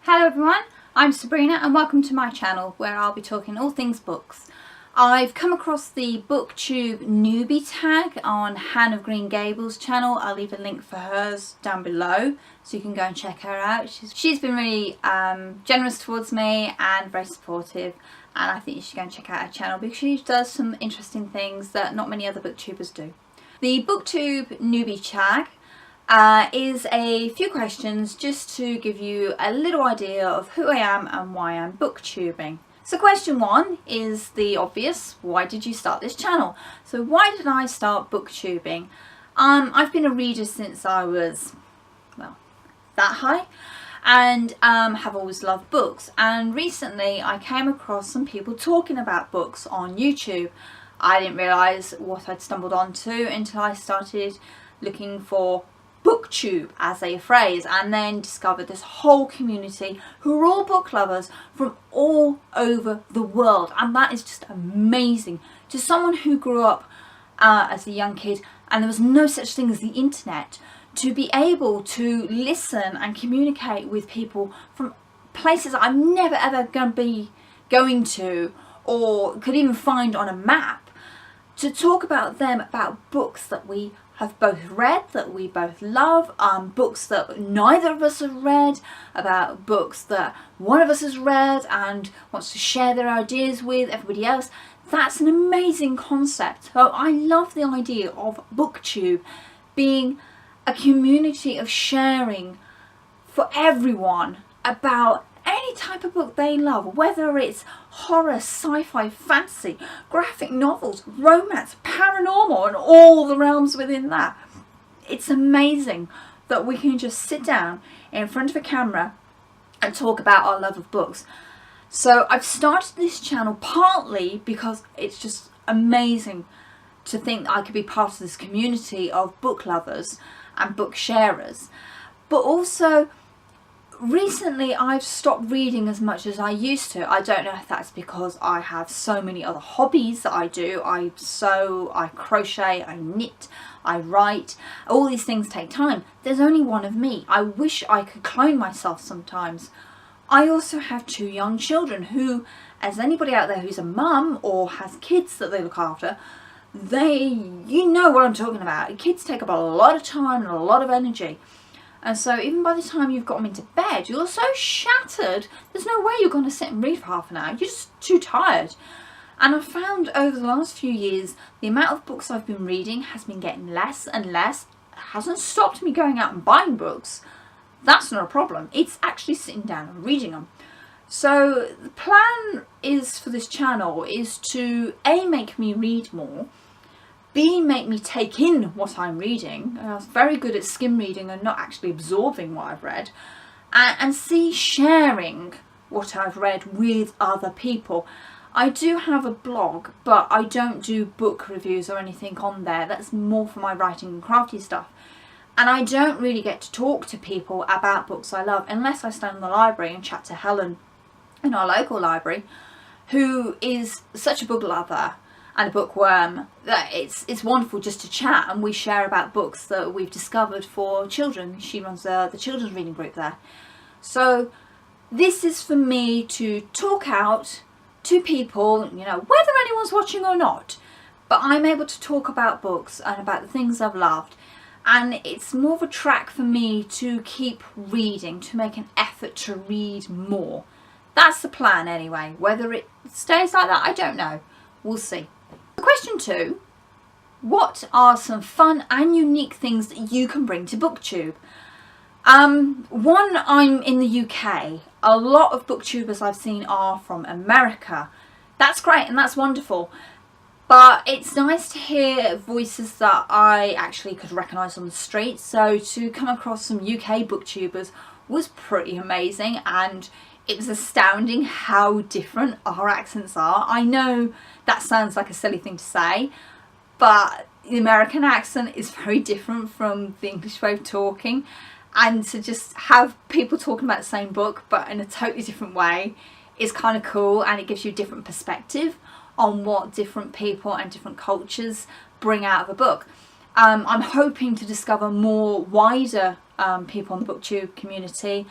Hello everyone, I'm Sabrina and welcome to my channel where I'll be talking all things books. I've come across the Booktube Newbie Tag on Hannah of Green Gables channel. I'll leave a link for hers down below so you can go and check her out. She's been really generous towards me and very supportive, and I think you should go and check out her channel because she does some interesting things that not many other booktubers do. The Booktube Newbie Tag is a few questions just to give you a little idea of who I am and why I'm booktubing. So question one is the obvious: why did you start this channel? So why did I start booktubing? I've been a reader since I was, well, that high, and have always loved books, and recently I came across some people talking about books on YouTube. I didn't realise what I'd stumbled onto until I started looking for Booktube as a phrase, and then discovered this whole community who are all book lovers from all over the world, and that is just amazing. To someone who grew up as a young kid and there was no such thing as the internet, to be able to listen and communicate with people from places I'm never ever going to or could even find on a map, to talk about them, about books that we have both read, that we both love, books that neither of us have read, about books that one of us has read and wants to share their ideas with everybody else. That's an amazing concept. So I love the idea of Booktube being a community of sharing for everyone about any type of book they love, whether it's horror, sci-fi, fantasy, graphic novels, romance, paranormal, and all the realms within that. It's amazing that we can just sit down in front of a camera and talk about our love of books. So I've started this channel partly because it's just amazing to think that I could be part of this community of book lovers and book sharers, but also recently I've stopped reading as much as I used to. I don't know if that's because I have so many other hobbies that I do. I sew, I crochet, I knit, I write. All these things take time. There's only one of me. I wish I could clone myself sometimes. I also have two young children who, as anybody out there who's a mum or has kids that they look after, you know what I'm talking about. Kids take up a lot of time and a lot of energy. And so even by the time you've got them into bed, you're so shattered, there's no way you're going to sit and read for half an hour. You're just too tired. And I've found over the last few years, the amount of books I've been reading has been getting less and less. It hasn't stopped me going out and buying books. That's not a problem. It's actually sitting down and reading them. So the plan is for this channel is to A, make me read more, B, make me take in what I'm reading. I was very good at skim reading and not actually absorbing what I've read. And C, sharing what I've read with other people. I do have a blog, but I don't do book reviews or anything on there. That's more for my writing and crafty stuff. And I don't really get to talk to people about books I love unless I stand in the library and chat to Helen in our local library, who is such a book lover and a bookworm that it's wonderful just to chat, and we share about books that we've discovered for children. She runs the children's reading group there. So this is for me to talk out to people, you know, whether anyone's watching or not, but I'm able to talk about books and about the things I've loved, and it's more of a track for me to keep reading, to make an effort to read more. That's the plan anyway. Whether it stays like that, I don't know. We'll see. Question two: what are some fun and unique things that you can bring to Booktube? One, I'm in the UK. A lot of booktubers I've seen are from America. That's great and that's wonderful. But it's nice to hear voices that I actually could recognise on the street. So to come across some UK booktubers was pretty amazing, and it was astounding how different our accents are. I know that sounds like a silly thing to say, but the American accent is very different from the English way of talking, and to just have people talking about the same book but in a totally different way is kind of cool, and it gives you a different perspective on what different people and different cultures bring out of a book. I'm hoping to discover more wider people in the booktube community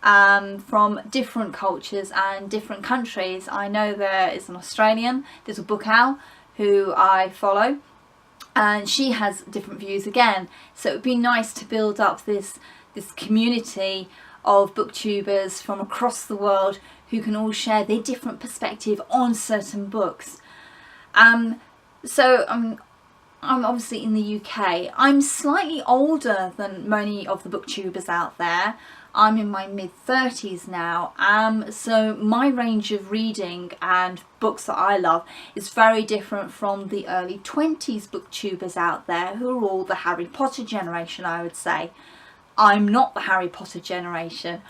from different cultures and different countries. I know there is an Australian, there's a book owl who I follow, and she has different views again. So it would be nice to build up this community of booktubers from across the world who can all share their different perspective on certain books. So I'm obviously in the UK. I'm slightly older than many of the booktubers out there. I'm in my mid-30s now, so my range of reading and books that I love is very different from the early 20s booktubers out there who are all the Harry Potter generation, I would say. I'm not the Harry Potter generation.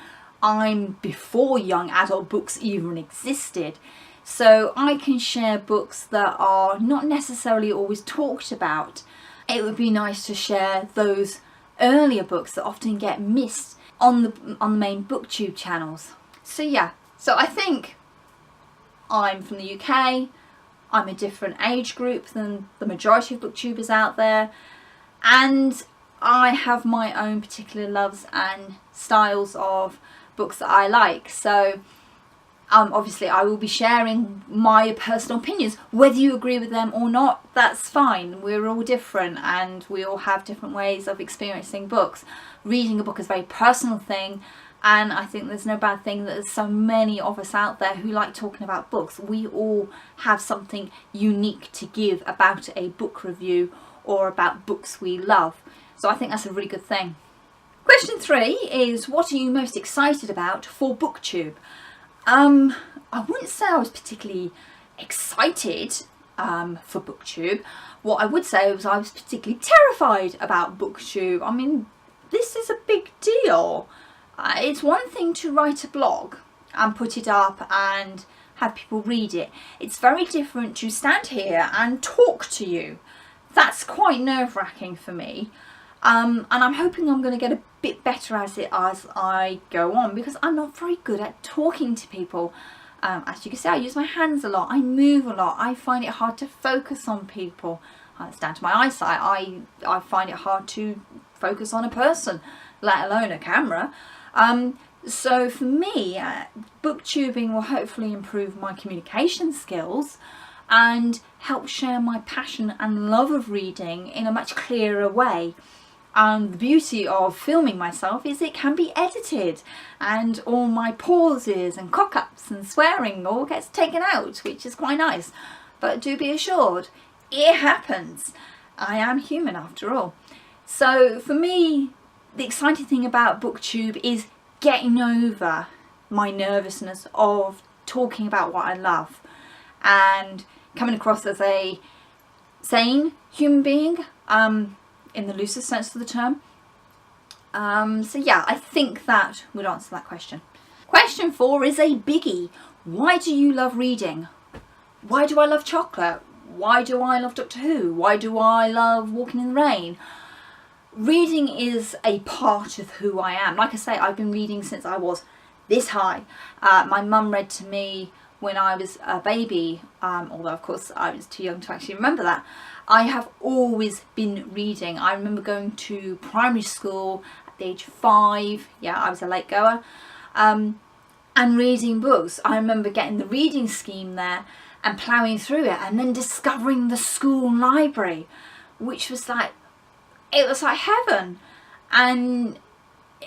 I'm before young adult books even existed. So I can share books that are not necessarily always talked about. It would be nice to share those earlier books that often get missed on the main booktube channels. So yeah, so I think I'm from the UK, I'm a different age group than the majority of booktubers out there, and I have my own particular loves and styles of books that I like. So obviously I will be sharing my personal opinions. Whether you agree with them or not, that's fine. We're all different and we all have different ways of experiencing books. Reading a book is a very personal thing, and I think there's no bad thing that there's so many of us out there who like talking about books. We all have something unique to give about a book review or about books we love. So I think that's a really good thing. Question 3 is, what are you most excited about for BookTube? I wouldn't say I was particularly excited for BookTube. What I would say was I was particularly terrified about BookTube. I mean, this is a big deal. It's one thing to write a blog and put it up and have people read it. It's very different to stand here and talk to you. That's quite nerve-wracking for me. And I'm hoping I'm going to get a bit better as I go on, because I'm not very good at talking to people. As you can see, I use my hands a lot, I move a lot, I find it hard to focus on people. It's down to my eyesight. I find it hard to focus on a person, let alone a camera. So for me, booktubing will hopefully improve my communication skills and help share my passion and love of reading in a much clearer way. The beauty of filming myself is it can be edited, and all my pauses and cock-ups and swearing all gets taken out, which is quite nice. But do be assured, it happens. I am human after all. So for me, the exciting thing about BookTube is getting over my nervousness of talking about what I love and coming across as a sane human being, in the loosest sense of the term. So yeah, I think that would answer that question. Question 4 is a biggie. Why do you love reading? Why do I love chocolate? Why do I love Doctor Who? Why do I love walking in the rain? Reading is a part of who I am. Like I say, I've been reading since I was this high. My mum read to me when I was a baby, although of course I was too young to actually remember that. I have always been reading. I remember going to primary school at the age of 5. Yeah, I was a late goer. And reading books. I remember getting the reading scheme there and ploughing through it, and then discovering the school library, which was like, it was like heaven. And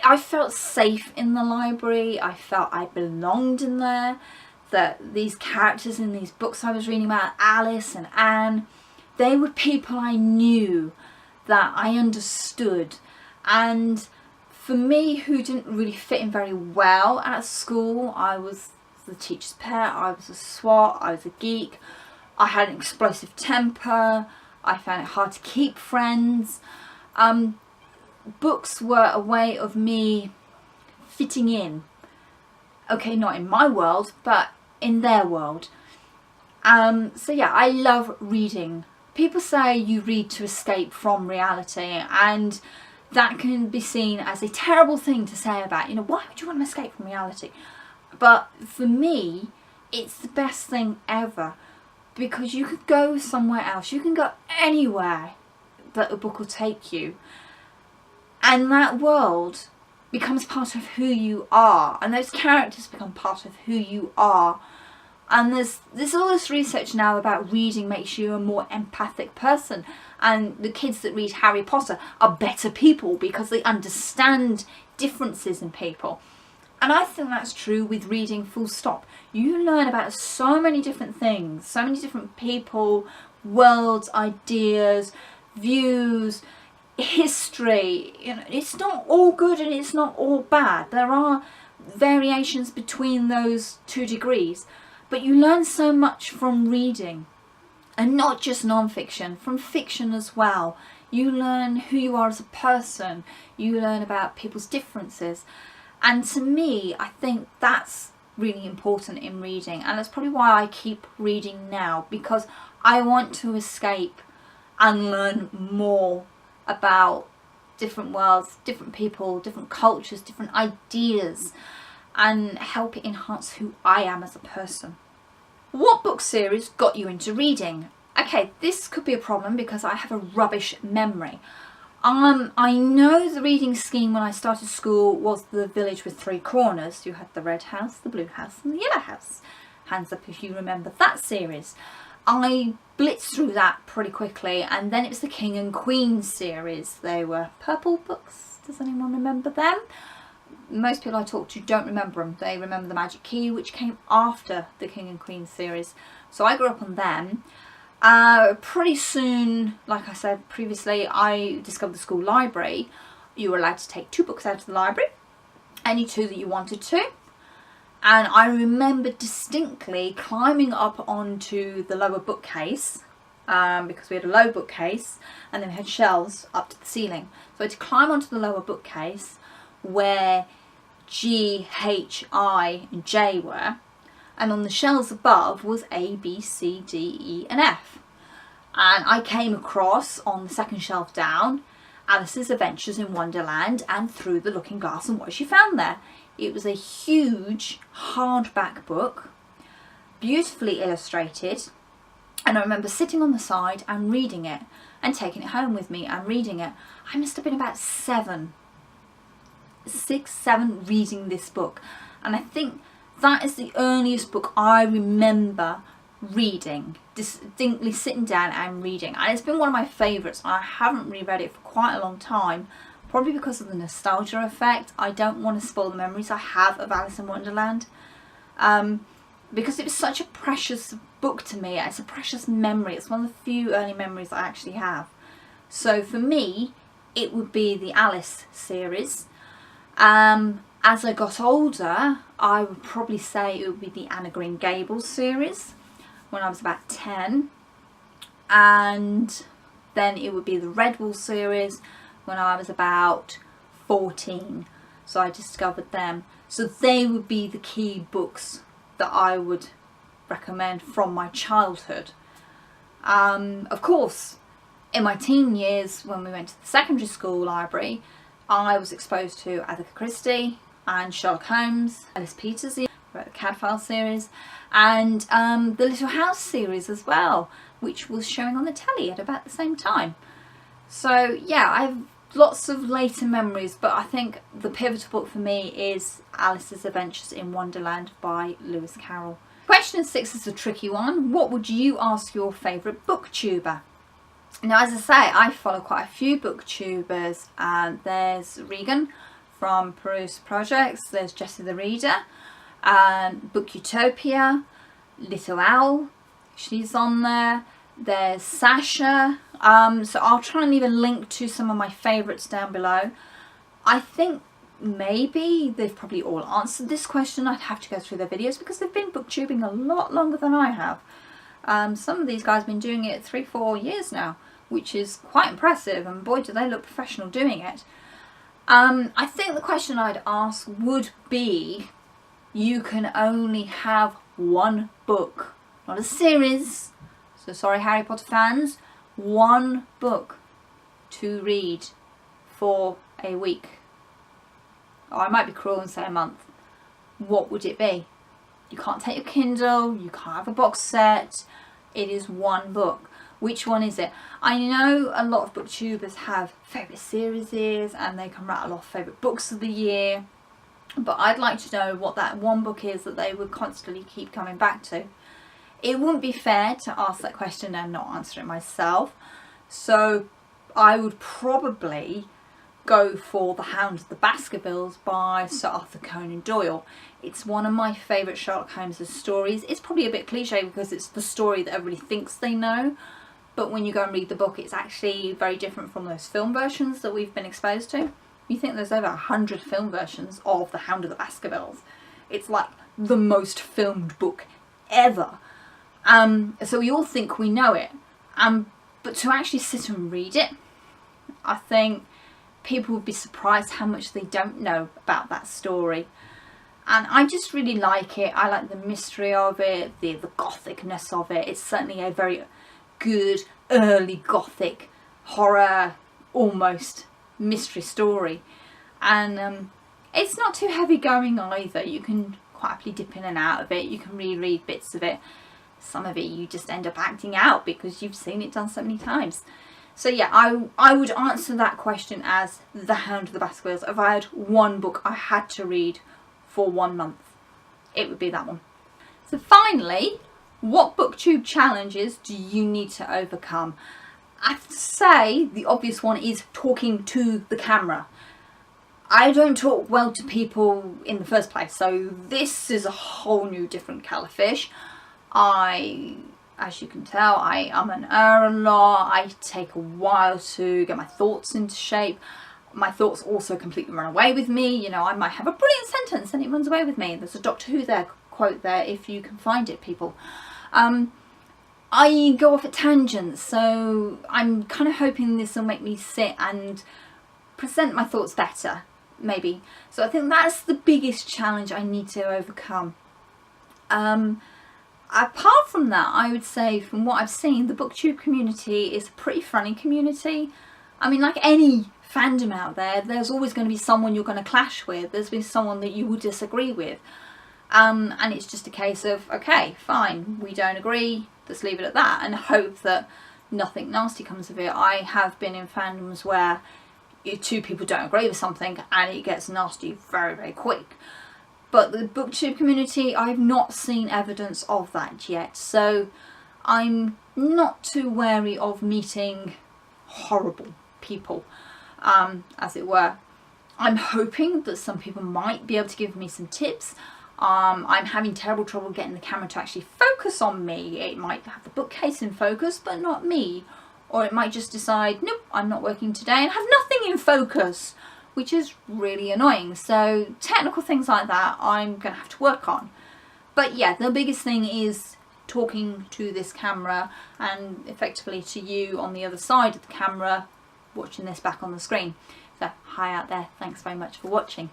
I felt safe in the library. I felt I belonged in there. That these characters in these books I was reading about, Alice and Anne, they were people I knew, that I understood. And for me, who didn't really fit in very well at school, I was the teacher's pet, I was a swot, I was a geek, I had an explosive temper, I found it hard to keep friends. Books were a way of me fitting in. Okay, not in my world, but in their world. So yeah, I love reading. People say you read to escape from reality, and that can be seen as a terrible thing to say about, why would you want to escape from reality? But for me, it's the best thing ever, because you could go somewhere else, you can go anywhere that a book will take you, and that world becomes part of who you are, and those characters become part of who you are. And there's all this research now about reading makes you a more empathic person, and the kids that read Harry Potter are better people because they understand differences in people. And I think that's true with reading, full stop. You learn about so many different things, so many different people, worlds, ideas, views, history. You know, it's not all good and it's not all bad. There are variations between those 2 degrees, but you learn so much from reading, and not just non-fiction, from fiction as well. You learn who you are as a person, you learn about people's differences, and to me, I think that's really important in reading, and that's probably why I keep reading now, because I want to escape and learn more about different worlds, different people, different cultures, different ideas, and help it enhance who I am as a person. What book series got you into reading? Okay, this could be a problem because I have a rubbish memory. I know the reading scheme when I started school was The Village with Three Corners. You had the red house, the blue house and the yellow house. Hands up if you remember that series. I blitzed through that pretty quickly, and then it was the King and Queen series. They were purple books. Does anyone remember them? Most people I talk to don't remember them. They remember the Magic Key, which came after the King and Queen series. So I grew up on them. Pretty soon, like I said previously, I discovered the school library. You were allowed to take 2 books out of the library, any 2 that you wanted to. And I remember distinctly climbing up onto the lower bookcase, because we had a low bookcase and then we had shelves up to the ceiling. So I had to climb onto the lower bookcase where G, H, I and J were, and on the shelves above was A, B, C, D, E and F. And I came across, on the second shelf down, Alice's Adventures in Wonderland and Through the Looking Glass and What She Found There. It was a huge hardback book, beautifully illustrated, and I remember sitting on the side and reading it and taking it home with me and reading it. I must have been about 6, 7 reading this book, and I think that is the earliest book I remember reading, distinctly sitting down and reading, and it's been one of my favourites. I haven't reread it for quite a long time, probably because of the nostalgia effect. I don't want to spoil the memories I have of Alice in Wonderland, because it was such a precious book to me. It's a precious memory. It's one of the few early memories I actually have. So for me, it would be the Alice series. As I got older, I would probably say it would be the Anne of Green Gables series when I was about 10, and then it would be the Redwall series when I was about 14. So I discovered them. So they would be the key books that I would recommend from my childhood. Of course, in my teen years, when we went to the secondary school library, I was exposed to Agatha Christie and Sherlock Holmes, Alice Peters, the Cadfael series, and the Little House series as well, which was showing on the telly at about the same time. So yeah, I have lots of later memories, but I think the pivotal book for me is Alice's Adventures in Wonderland by Lewis Carroll. Question 6 is a tricky one. What would you ask your favourite booktuber? Now, as I say, I follow quite a few booktubers. There's Regan from Peruse Projects, there's Jessie the Reader, Book Utopia, Little Owl, she's on there, there's Sasha. So I'll try and leave a link to some of my favourites down below. I think maybe they've probably all answered this question. I'd have to go through their videos because they've been booktubing a lot longer than I have. Some of these guys have been doing it 3-4 years now, which is quite impressive, and boy do they look professional doing it. I think the question I'd ask would be, you can only have one book, not a series, so sorry Harry Potter fans, one book to read for a week. Oh, I might be cruel and say a month. What would it be? You can't take your Kindle, you can't have a box set. It is one book. Which one is it? I know a lot of booktubers have favourite series and they can rattle off favourite books of the year, but I'd like to know what that one book is that they would constantly keep coming back to. It wouldn't be fair to ask that question and not answer it myself, so I would probably go for The Hound of the Baskervilles by Sir Arthur Conan Doyle. It's one of my favourite Sherlock Holmes stories. It's probably a bit cliche because it's the story that everybody thinks they know, but when you go and read the book, it's actually very different from those film versions that we've been exposed to. You think there's over 100 film versions of The Hound of the Baskervilles. It's like the most filmed book ever. So we all think we know it. But to actually sit and read it, I think people would be surprised how much they don't know about that story. And I just really like it. I like the mystery of it, the gothicness of it. It's certainly a very good early gothic horror, almost mystery story. And it's not too heavy going either. You can quite happily dip in and out of it. You can reread bits of it. Some of it you just end up acting out because you've seen it done so many times. So yeah, I would answer that question as The Hound of the Baskervilles. If I had one book I had to read for 1 month, it would be that one. So finally, what booktube challenges do you need to overcome? I have to say the obvious one is talking to the camera. I don't talk well to people in the first place, so this is a whole new different kettle of fish. As you can tell, I and a lot. I take a while to get my thoughts into shape. My thoughts also completely run away with me. You know, I might have a brilliant sentence and it runs away with me. There's a Doctor Who quote there, if you can find it, people. I go off at tangents, so I'm kind of hoping this will make me sit and present my thoughts better, maybe. So I think that's the biggest challenge I need to overcome. Apart from that, I would say from what I've seen, the booktube community is a pretty funny community. I mean, like any fandom out there, there's always going to be someone you're going to clash with. There's been someone that you will disagree with. And it's just a case of, okay, fine, we don't agree, let's leave it at that and hope that nothing nasty comes of it. I have been in fandoms where two people don't agree with something and it gets nasty very, very quick. But the booktube community, I've not seen evidence of that yet, so I'm not too wary of meeting horrible people, as it were. I'm hoping that some people might be able to give me some tips. I'm having terrible trouble getting the camera to actually focus on me. It might have the bookcase in focus, but not me. Or it might just decide, nope, I'm not working today and have nothing in focus, which is really annoying. So technical things like that I'm going to have to work on. But yeah, the biggest thing is talking to this camera and effectively to you on the other side of the camera watching this back on the screen. So hi out there, thanks very much for watching.